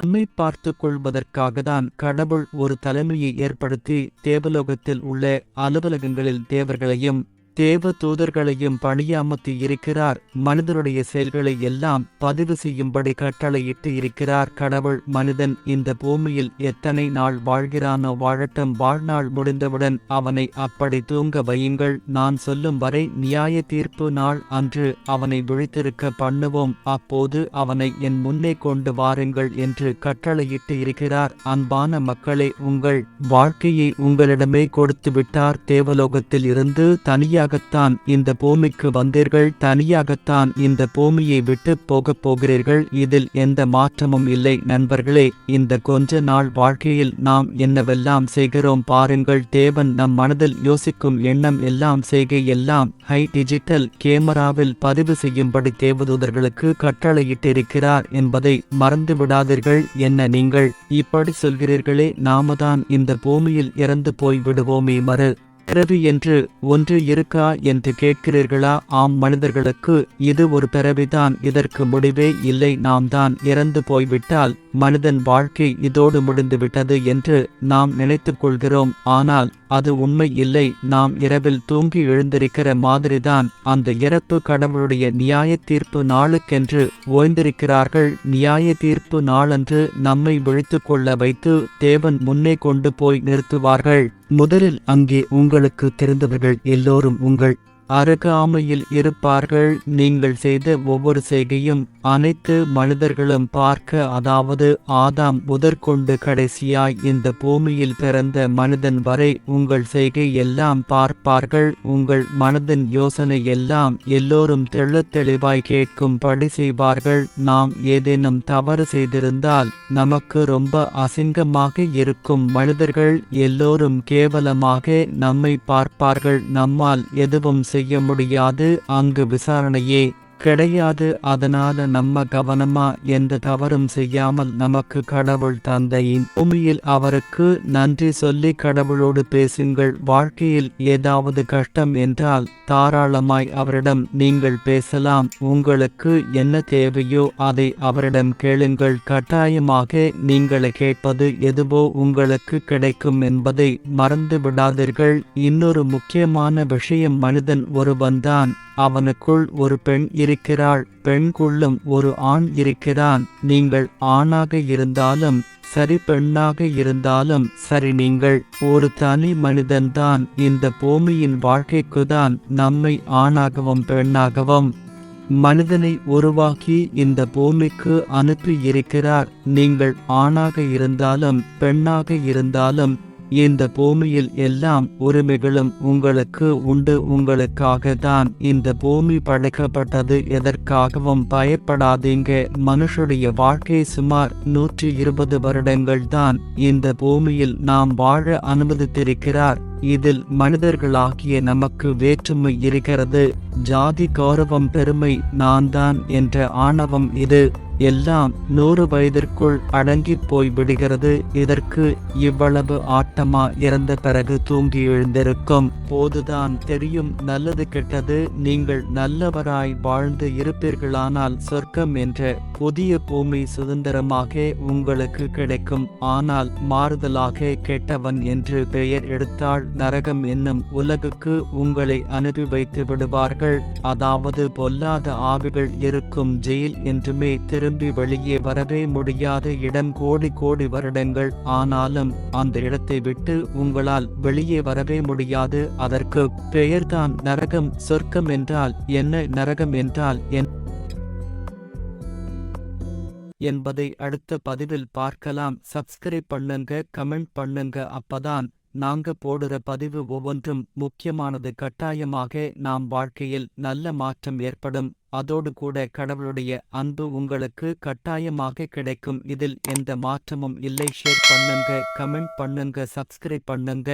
நம்மை பார்த்துக் கொள்வதற்காகத்தான் கடவுள் ஒரு தலைமையை ஏற்படுத்தி தேவலோகத்தில் உள்ள அலுவலகங்களில் தேவர்களையும் தேவ தூதர்களையும் பணியமர்த்தி இருக்கிறார். மனிதனுடைய செயல்களை எல்லாம் பதிவு செய்யும்படி கட்டளையிட்டு இருக்கிறார் கடவுள். மனிதன் இந்த பூமியில் எத்தனை நாள் வாழ்கிறானோ வாழட்டும். வாழ்நாள் முடிந்தவுடன் அவனை அப்படி தூங்க வையுங்கள். நான் சொல்லும் வரை நியாய தீர்ப்பு நாள் அன்று அவனை விழித்திருக்க பண்ணுவோம். அப்போது அவனை என் முன்னே கொண்டு வாருங்கள் என்று கட்டளையிட்டு இருக்கிறார். அன்பான மக்களே, உங்கள் வாழ்க்கையை உங்களிடமே கொடுத்து விட்டார். தேவலோகத்தில் இருந்து தனியாகத்தான் இந்த பூமிக்கு வந்தீர்கள். தனியாகத்தான் இந்த பூமியை விட்டு போகப் போகிறீர்கள். இதில் எந்த மாற்றமும் இல்லை. நண்பர்களே, இந்த கொஞ்ச நாள் வாழ்க்கையில் நாம் என்னவெல்லாம் செய்கிறோம் பாருங்கள். தேவன் நம் மனதில் யோசிக்கும் எண்ணம் எல்லாம் செய்கை எல்லாம் ஹை டிஜிட்டல் கேமராவில் பதிவு செய்யும்படி தேவதூதர்களுக்கு கட்டளையிட்டிருக்கிறார் என்பதை மறந்து விடாதீர்கள். என்ன நீங்கள் இப்படி சொல்கிறீர்களே, நாமதான் இந்த பூமியில் இறந்து போய் விடுவோமே, பிறவி என்று ஒன்று இருக்கா என்று கேட்கிறீர்களா? ஆம், மனிதர்களுக்கு இது ஒரு பிறவிதான். இதற்கு முடிவே இல்லை. நாம் தான் இறந்து போய்விட்டால் மனிதன் வாழ்க்கை இதோடு முடிந்துவிட்டது என்று நாம் நினைத்துக் கொள்கிறோம். ஆனால் அது உண்மை இல்லை. நாம் இரவில் தூங்கி எழுந்திருக்கிற மாதிரிதான். அந்த இறப்பு கடவுளுடைய நியாய தீர்ப்பு நாளுக்கென்று ஓய்ந்திருக்கிறார்கள். நியாய தீர்ப்பு நாளன்று நம்மை விழித்துக் கொள்ள வைத்து தேவன் முன்னே கொண்டு போய் நிறுத்துவார்கள். முதலில் அங்கே உங்களுக்கு தெரிந்தவர்கள் எல்லோரும் உங்கள் அருகாமையில் இருப்பார்கள். நீங்கள் செய்த ஒவ்வொரு செய்கையும் அனைத்து மனிதர்களும் பார்க்க, அதாவது ஆதாம் முதற்கொண்டு கடைசியாய் இந்த பூமியில் பிறந்த மனிதன் வரை உங்கள் செய்கை எல்லாம் பார்ப்பார்கள். உங்கள் மனதின் யோசனை எல்லாம் எல்லோரும் தெள்ளத் தெளிவாய் கேட்கும்படி செய்வார்கள். நாம் ஏதேனும் தவறு செய்திருந்தால் நமக்கு ரொம்ப அசிங்கமாக இருக்கும். மனிதர்கள் எல்லோரும் கேவலமாக நம்மை பார்ப்பார்கள். நம்மால் எதுவும் செய்ய முடியாது. அங்கு விசாரணையே கிடையாது. அதனால நம்ம கவனமா எந்த தவறும் செய்யாமல் நமக்கு கடவுள் தந்தையின் பூமியில் அவருக்கு நன்றி சொல்லி கடவுளோடு பேசுங்கள். வாழ்க்கையில் ஏதாவது கஷ்டம் என்றால் தாராளமாய் அவரிடம் நீங்கள் பேசலாம். உங்களுக்கு என்ன தேவையோ அதை அவரிடம் கேளுங்கள். கட்டாயமாக நீங்களை கேட்பது எதுவோ உங்களுக்கு கிடைக்கும் என்பதை மறந்து விடாதீர்கள். இன்னொரு முக்கியமான விஷயம், மனிதன் ஒருவன்தான். அவனுக்குள் ஒரு பெண் இருக்கிறாள். பெண்குள்ளும் ஒரு ஆண் இருக்கிறான். நீங்கள் ஆணாக இருந்தாலும் சரி, பெண்ணாக இருந்தாலும் சரி, நீங்கள் ஒரு தனி மனிதன்தான். இந்த பூமியின் வாழ்க்கைக்குதான் நம்மை ஆணாகவும் பெண்ணாகவும் மனிதனை உருவாக்கி இந்த பூமிக்கு அனுப்பி இருக்கிறார். நீங்கள் ஆணாக இருந்தாலும் பெண்ணாக இருந்தாலும் இந்த பூமியில் எல்லாம் உரிமைகளும் உங்களுக்கு உண்டு. உங்களுக்காக தான் இந்த பூமி படைக்கப்பட்டது. எதற்காகவும் பயப்படாதீங்க. மனுஷுடைய வாழ்க்கை சுமார் 120 வருடங்கள் தான் இந்த பூமியில் நாம் வாழ அனுமதித்திருக்கிறார். இதில் மனிதர்களாகிய நமக்கு வேற்றுமை இருக்கிறது. ஜாதி, கௌரவம், பெருமை, நான் தான் என்ற ஆணவம், இது எல்லாம் 100 வயதிற்குள் அடங்கி போய் விடுகிறது. இதற்கு இவ்வளவு ஆட்டமா? இறந்த பிறகு தூங்கி எழுந்திருக்கும் போதுதான் தெரியும் நல்லது கெட்டது. நீங்கள் நல்லவராய் வாழ்ந்து இருப்பீர்களானால் சொர்க்கம் என்ற புதிய பூமி சுதந்திரமாக உங்களுக்கு கிடைக்கும். ஆனால் மாறுதலாக கெட்டவன் என்று பெயர் எடுத்தால் நரகம் என்னும் உலகுக்கு உங்களை அனுப்பி வைத்து விடுவார்கள். அதாவது பொல்லாத ஆவிகள் இருக்கும் ஜெயில். என்றுமே திரும்பி வெளியே வரவே முடியாத இடம். கோடி கோடி வருடங்கள் ஆனாலும் அந்த இடத்தை விட்டு உங்களால் வெளியே வரவே முடியாது. அதற்கு பெயர்தான் நரகம். சொர்க்கம் என்றால் என்ன, நரகம் என்றால் என்பதை அடுத்த பதிவில் பார்க்கலாம். சப்ஸ்கிரைப் பண்ணுங்க, கமெண்ட் பண்ணுங்க. அப்பதான் நாங்க போடுற பதிவு ஒவ்வொன்றும் முக்கியமானது. கட்டாயமாக நாம் வாழ்க்கையில் நல்ல மாற்றம் ஏற்படும். அதோடு கூட கடவுளுடைய அன்பு உங்களுக்கு கட்டாயமாக கிடைக்கும். இதில் எந்த மாற்றமும் இல்லை. ஷேர் பண்ணுங்க, கமெண்ட் பண்ணுங்க, சப்ஸ்கிரைப் பண்ணுங்க.